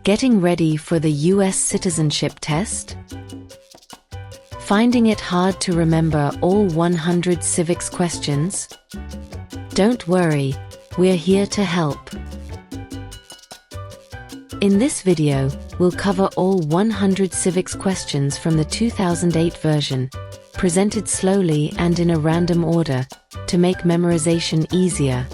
Getting ready for the US Citizenship Test? Finding it hard to remember all 100 civics questions? Don't worry, we're here to help. In this video, we'll cover all 100 civics questions from the 2008 version, presented slowly and in a random order, to make memorization easier.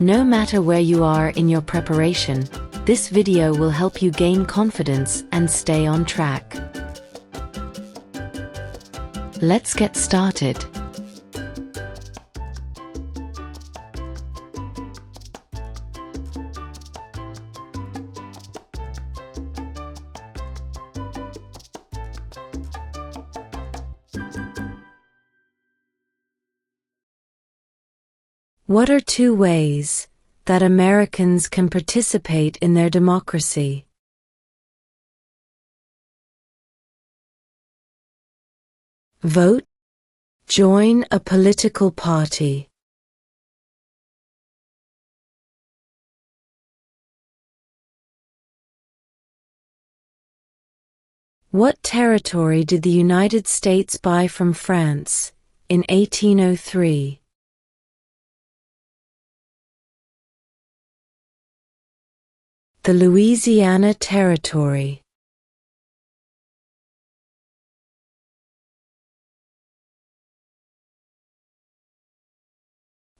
No matter where you are in your preparation, this video will help you gain confidence and stay on track. Let's get started. What are two ways that Americans can participate in their democracy? Vote. Join a political party. What territory did the United States buy from France in 1803? The Louisiana Territory.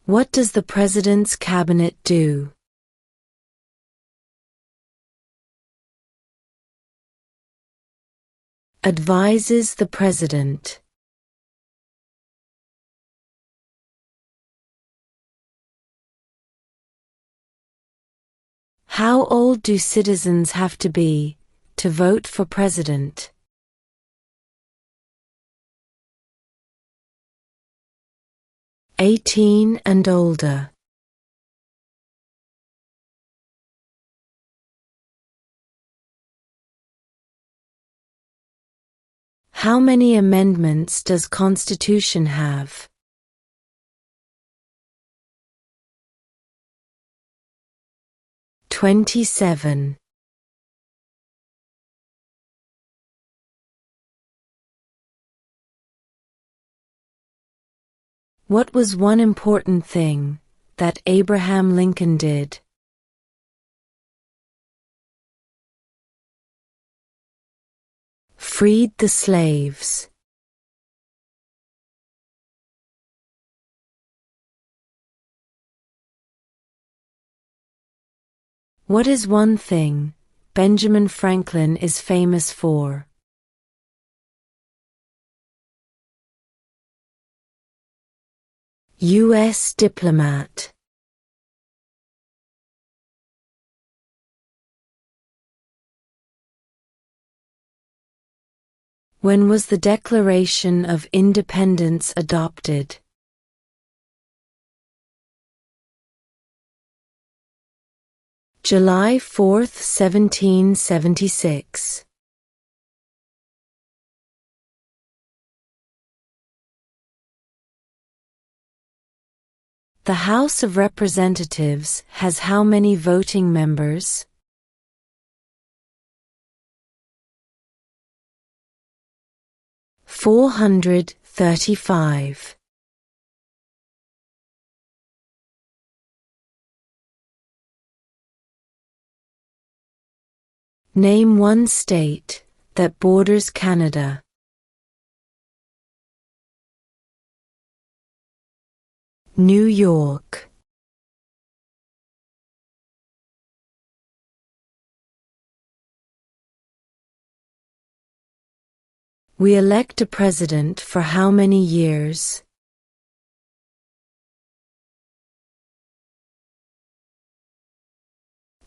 What does the President's Cabinet do? Advises the President. How old do citizens have to be to vote for president? "18 and older." How many amendments does Constitution have? "27. What was one important thing that Abraham Lincoln did? Freed the slaves. What is one thing Benjamin Franklin is famous for? U.S. diplomat. When was the Declaration of Independence adopted? July 4, 1776. The House of Representatives has how many voting members? 435. Name one state that borders Canada. New York. We elect a president for how many years?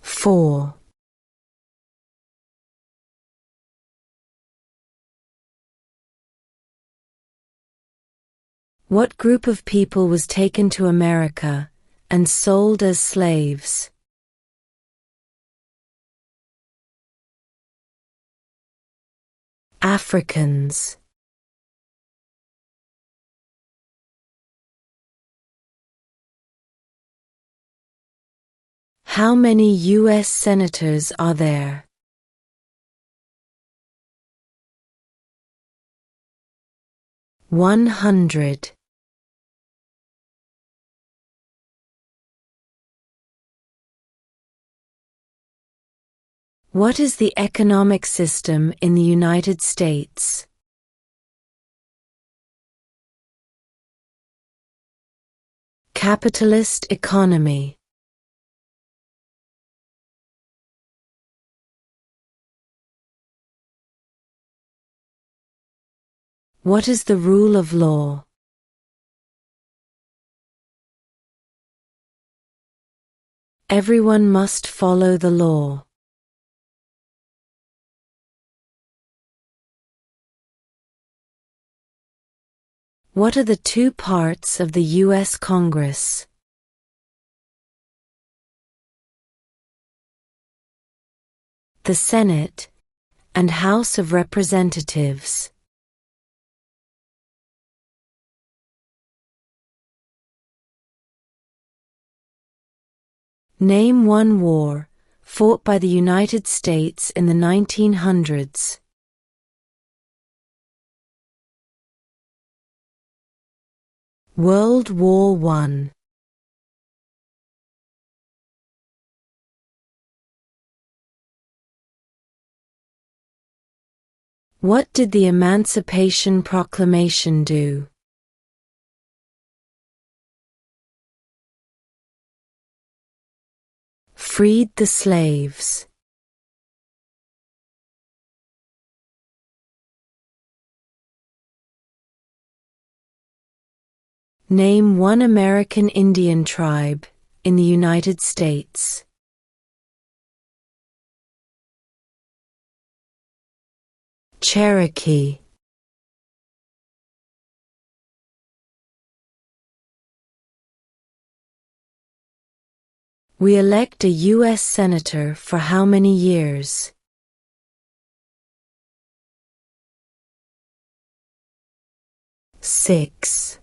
4. What group of people was taken to America and sold as slaves? Africans. How many U.S. senators are there? 100. What is the economic system in the United States? Capitalist economy. What is the rule of law? Everyone must follow the law. What are the two parts of the U.S. Congress? The Senate and House of Representatives. Name one war fought by the United States in the 1900s. World War I. What did the Emancipation Proclamation do? Freed the slaves. Name one American Indian tribe in the United States. Cherokee. We elect a U.S. Senator for how many years? 6.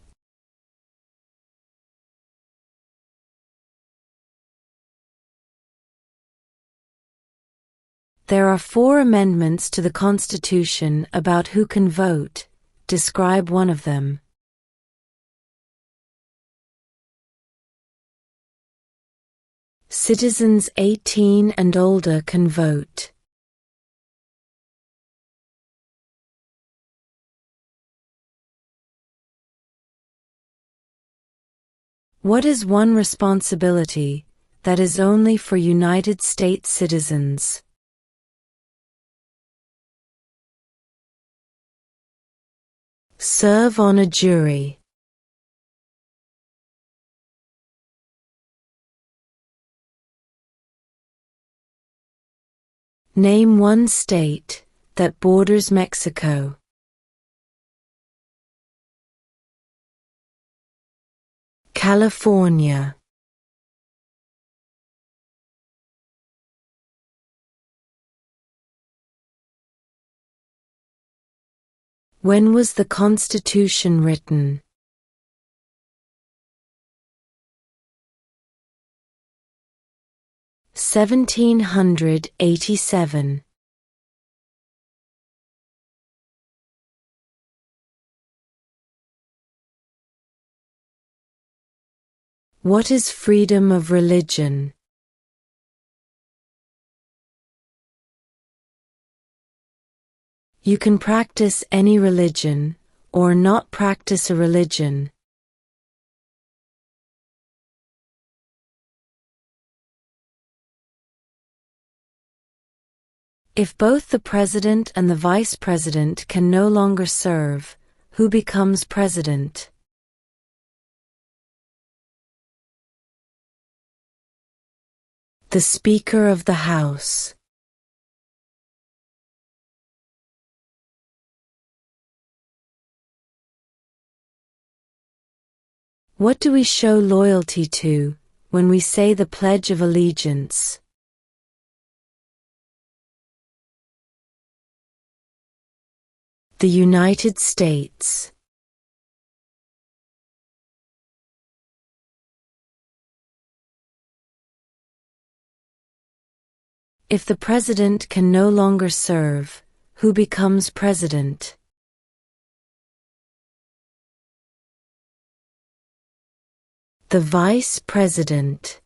There are 4 amendments to the Constitution about who can vote. Describe one of them. Citizens 18 and older can vote. What is one responsibility that is only for United States citizens? Serve on a jury. Name one state that borders Mexico. California. When was the Constitution written? 1787. What is freedom of religion? You can practice any religion, or not practice a religion. If both the president and the vice president can no longer serve, who becomes president? The Speaker of the House. What do we show loyalty to when we say the Pledge of Allegiance? The United States. If the president can no longer serve, who becomes president? The vice president.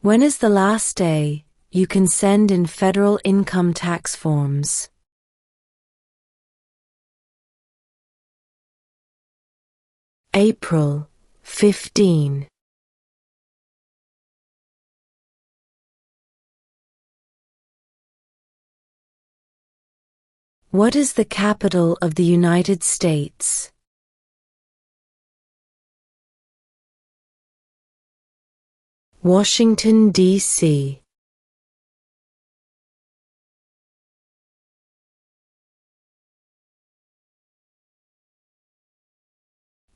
When is the last day you can send in federal income tax forms? April 15. What is the capital of the United States? Washington, D.C.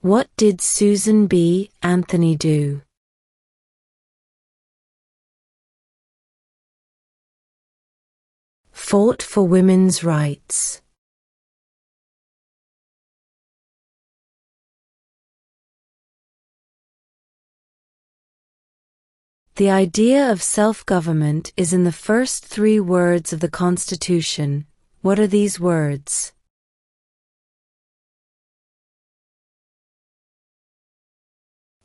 What did Susan B. Anthony do? Fought for women's rights. The idea of self-government is in the first 3 words of the Constitution. What are these words?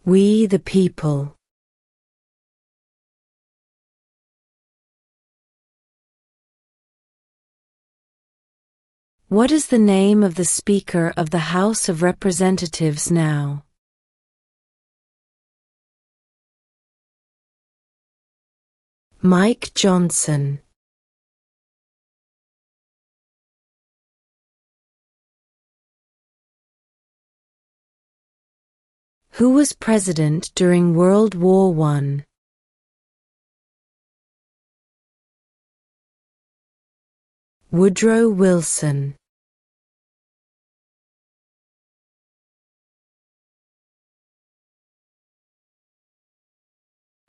We the people. What is the name of the Speaker of the House of Representatives now? Mike Johnson. Who was president during World War I? Woodrow Wilson.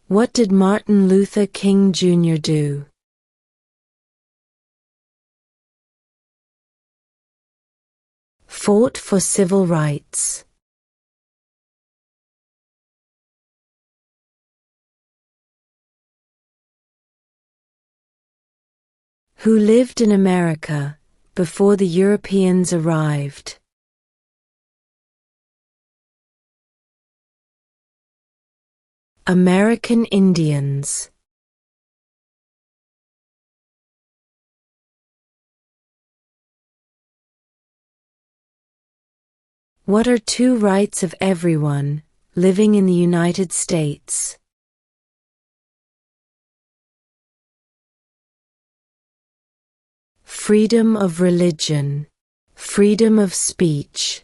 What did Martin Luther King Jr. do? Fought for civil rights. Who lived in America before the Europeans arrived? American Indians. What are 2 rights of everyone living in the United States? Freedom of religion, freedom of speech.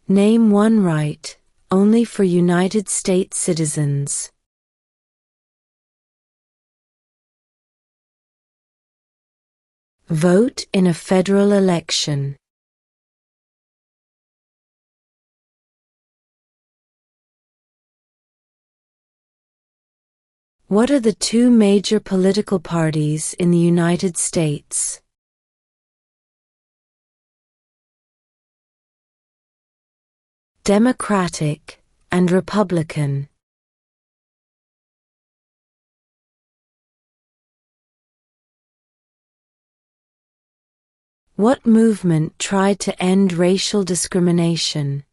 Name 1 right only for United States citizens. Vote in a federal election. What are the 2 major political parties in the United States? Democratic and Republican. What movement tried to end racial discrimination?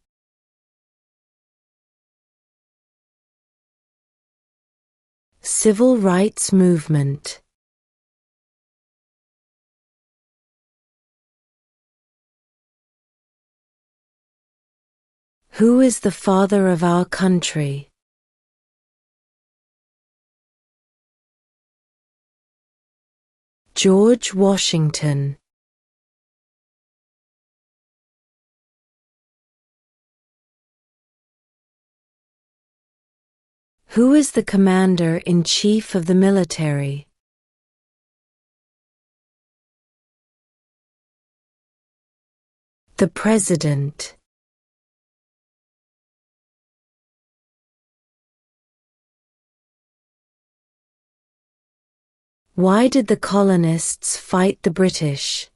Civil rights movement. Who is the father of our country? George Washington. Who is the commander-in-chief of the military? The President. Why did the colonists fight the British?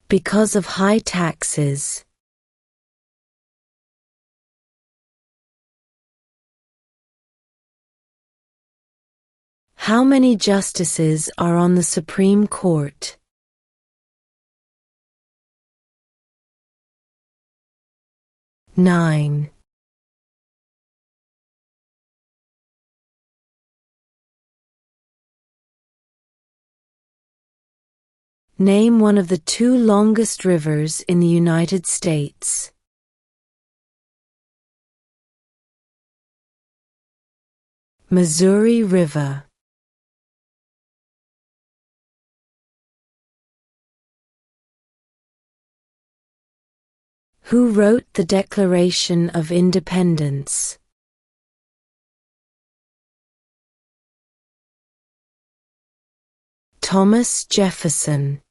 Because of high taxes. How many justices are on the Supreme Court? 9. Name one of the 2 longest rivers in the United States. Missouri River. Who wrote the Declaration of Independence? Thomas Jefferson.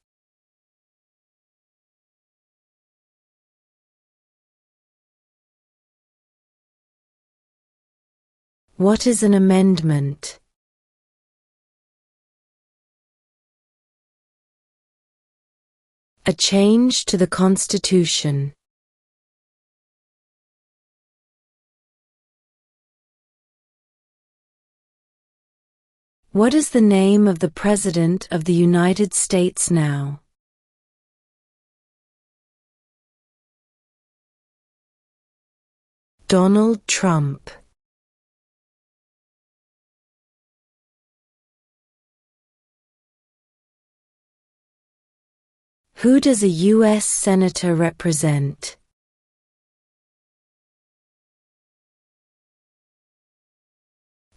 What is an amendment? A change to the Constitution. What is the name of the President of the United States now? Donald Trump. Who does a U.S. Senator represent?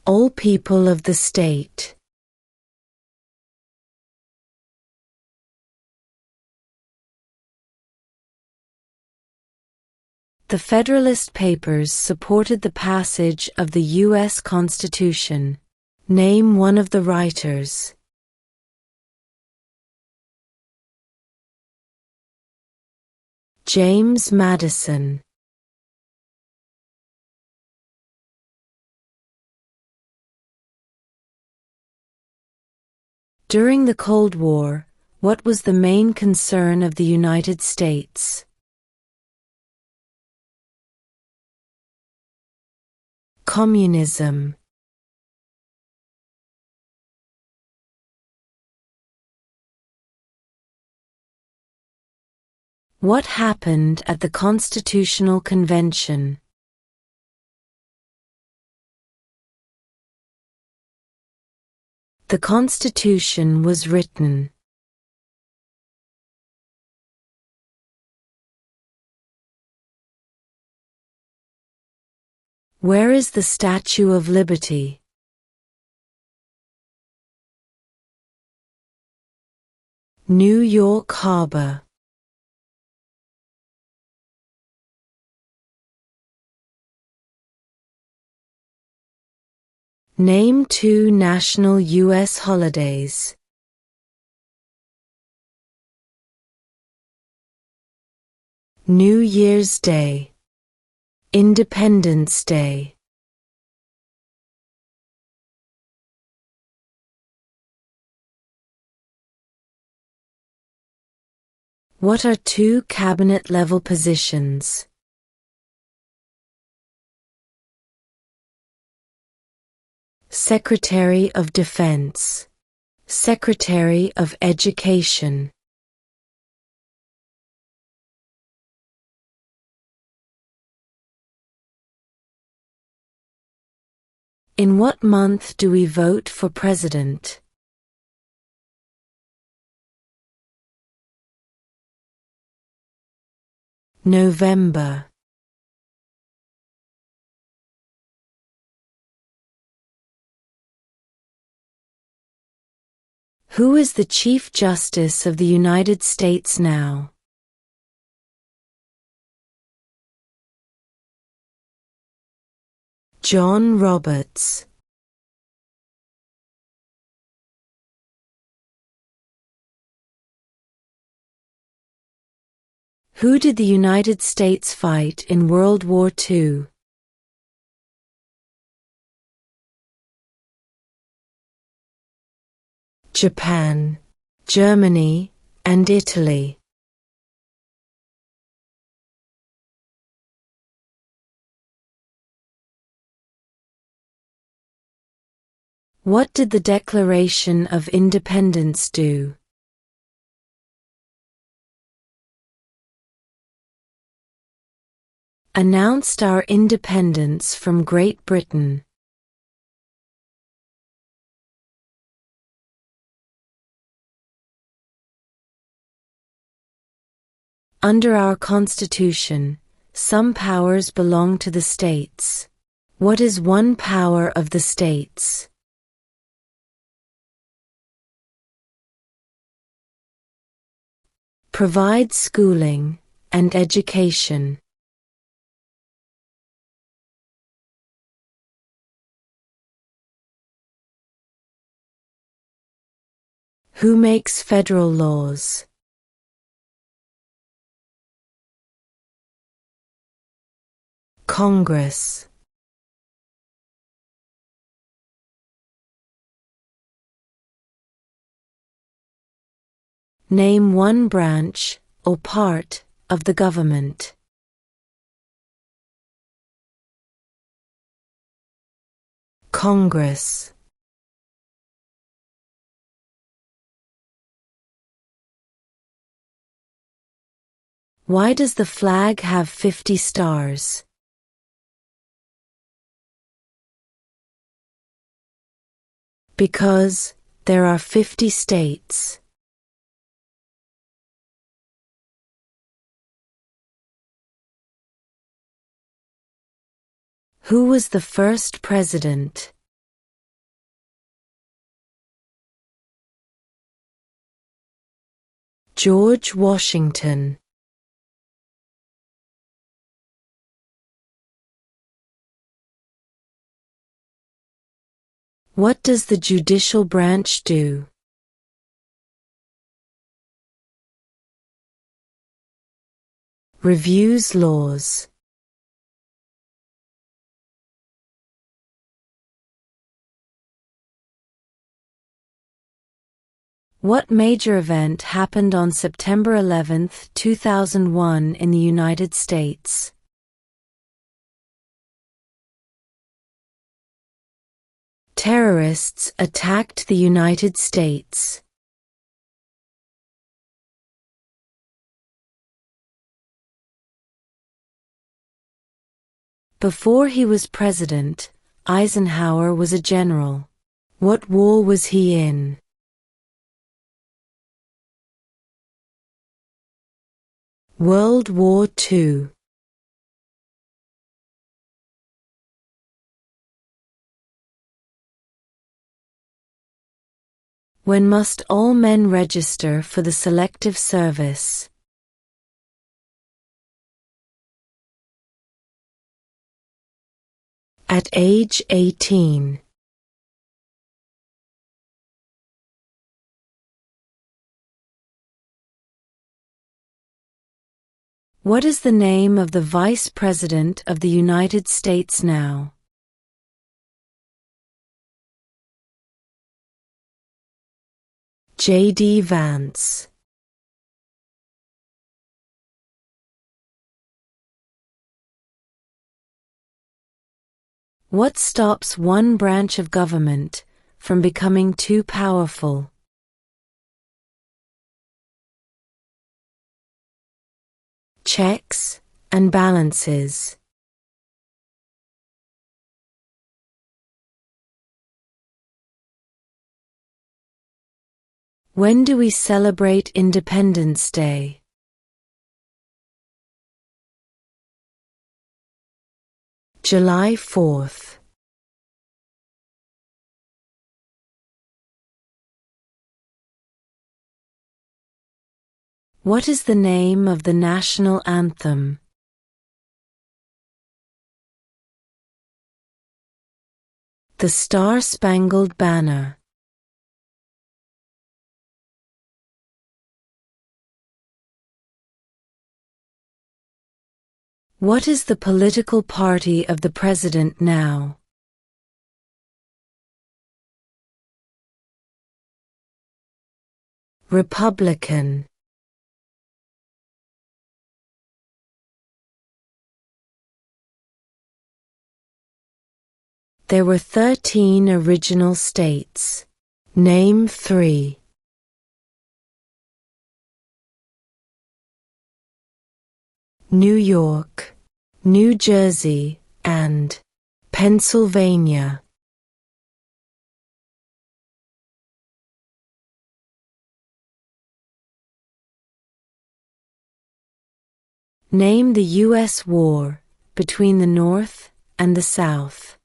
All people of the state. The Federalist Papers supported the passage of the U.S. Constitution. Name one of the writers. James Madison. During the Cold War, what was the main concern of the United States? Communism. What happened at the Constitutional Convention? The Constitution was written. Where is the Statue of Liberty? New York Harbor. Name 2 national U.S. holidays. New Year's Day. Independence Day. What are 2 cabinet-level positions? Secretary of Defense. Secretary of Education. In what month do we vote for president? November. Who is the Chief Justice of the United States now? John Roberts. Who did the United States fight in World War II? Japan, Germany, and Italy. What did the Declaration of Independence do? Announced our independence from Great Britain. Under our Constitution, some powers belong to the states. What is one power of the states? Provide schooling and education. Who makes federal laws? Congress. Name one branch or part of the government. Congress. Why does the flag have 50 stars? Because there are 50 states. Who was the first president? George Washington. What does the judicial branch do? Reviews laws. What major event happened on September 11, 2001 in the United States? Terrorists attacked the United States. Before he was president, Eisenhower was a general. What war was he in? World War II. When must all men register for the Selective Service? At age 18. What is the name of the Vice President of the United States now? J.D. Vance. What stops one branch of government from becoming too powerful? Checks and balances. When do we celebrate Independence Day? July 4th. What is the name of the national anthem? The Star-Spangled Banner. What is the political party of the president now? Republican. There were 13 original states. Name 3. New York, New Jersey, and Pennsylvania. Name the U.S. war between the North and the South.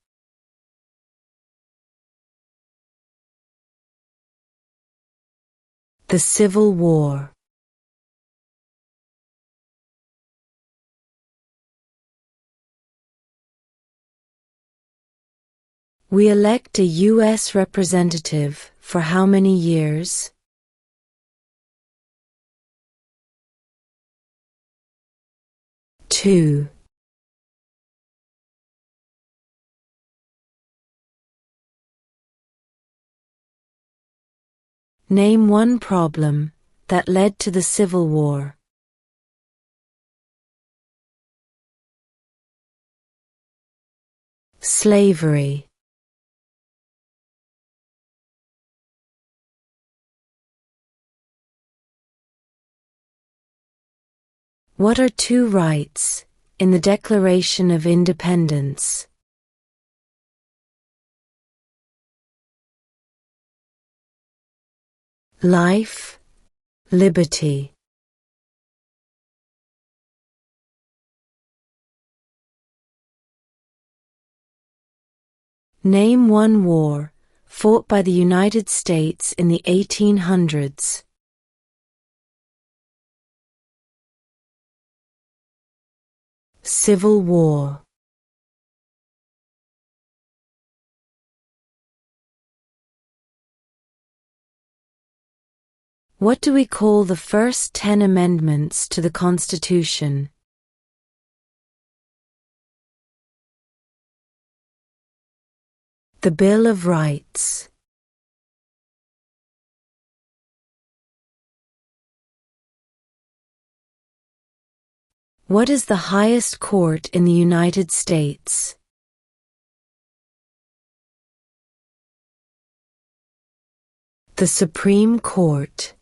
The Civil War. We elect a U.S. representative for how many years? Two. Name one problem that led to the Civil War. Slavery. What are two rights in the Declaration of Independence? Life, liberty. Name one war fought by the United States in the 1800s. Civil War. What do we call the first 10 amendments to the Constitution? The Bill of Rights. What is the highest court in the United States? The Supreme Court.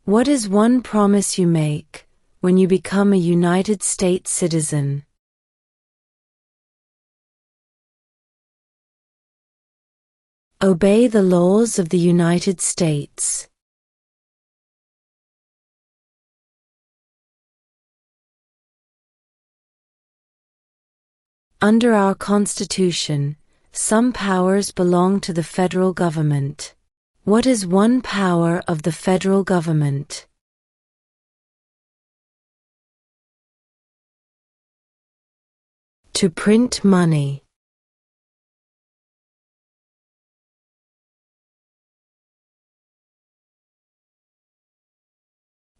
What is one promise you make when you become a United States citizen? Obey the laws of the United States. Under our Constitution, some powers belong to the federal government. What is one power of the federal government? To print money.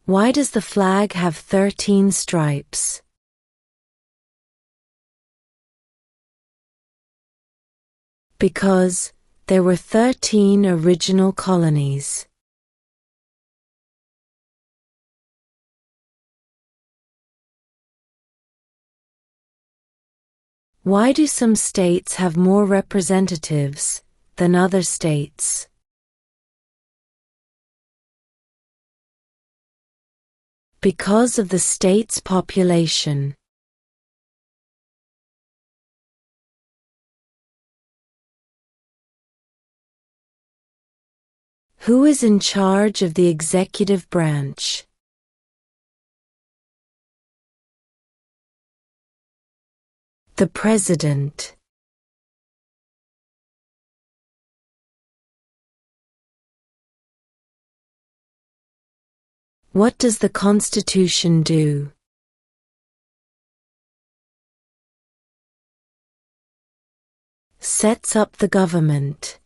Why does the flag have 13 stripes? Because there were 13 original colonies. Why do some states have more representatives than other states? Because of the state's population. Who is in charge of the executive branch? The President. What does the Constitution do? Sets up the government.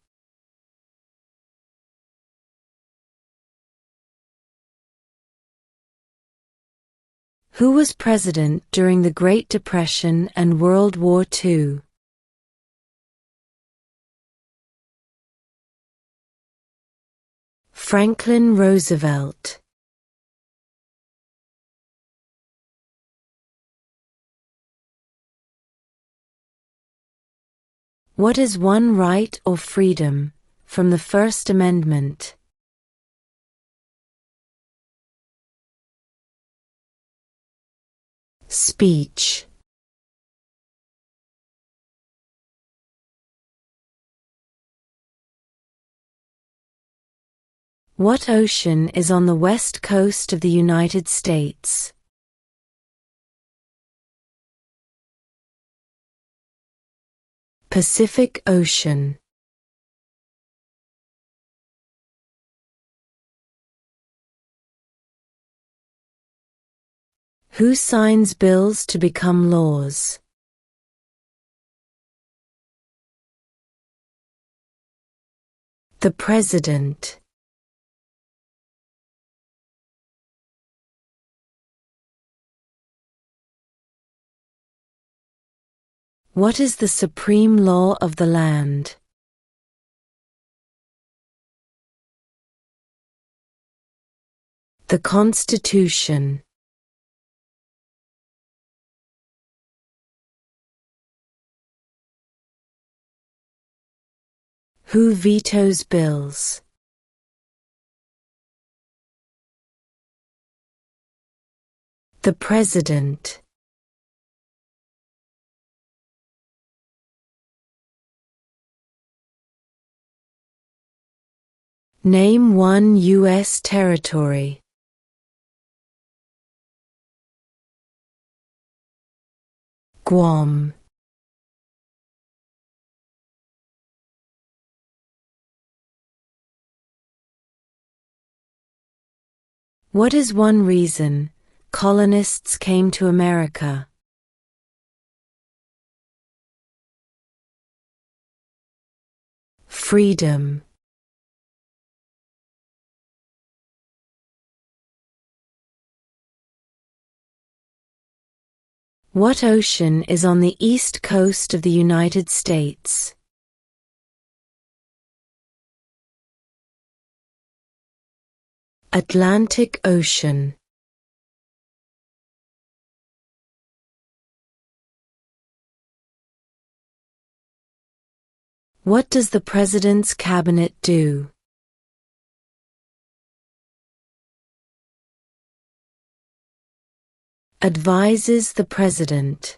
Who was president during the Great Depression and World War II? Franklin Roosevelt. What is one right or freedom from the First Amendment? Speech. What ocean is on the west coast of the United States? Pacific Ocean. Who signs bills to become laws? The President. What is the supreme law of the land? The Constitution. Who vetoes bills? The President. Name one U.S. territory. Guam. What is one reason colonists came to America? Freedom. What ocean is on the east coast of the United States? Atlantic Ocean. What does the President's Cabinet do? Advises the President.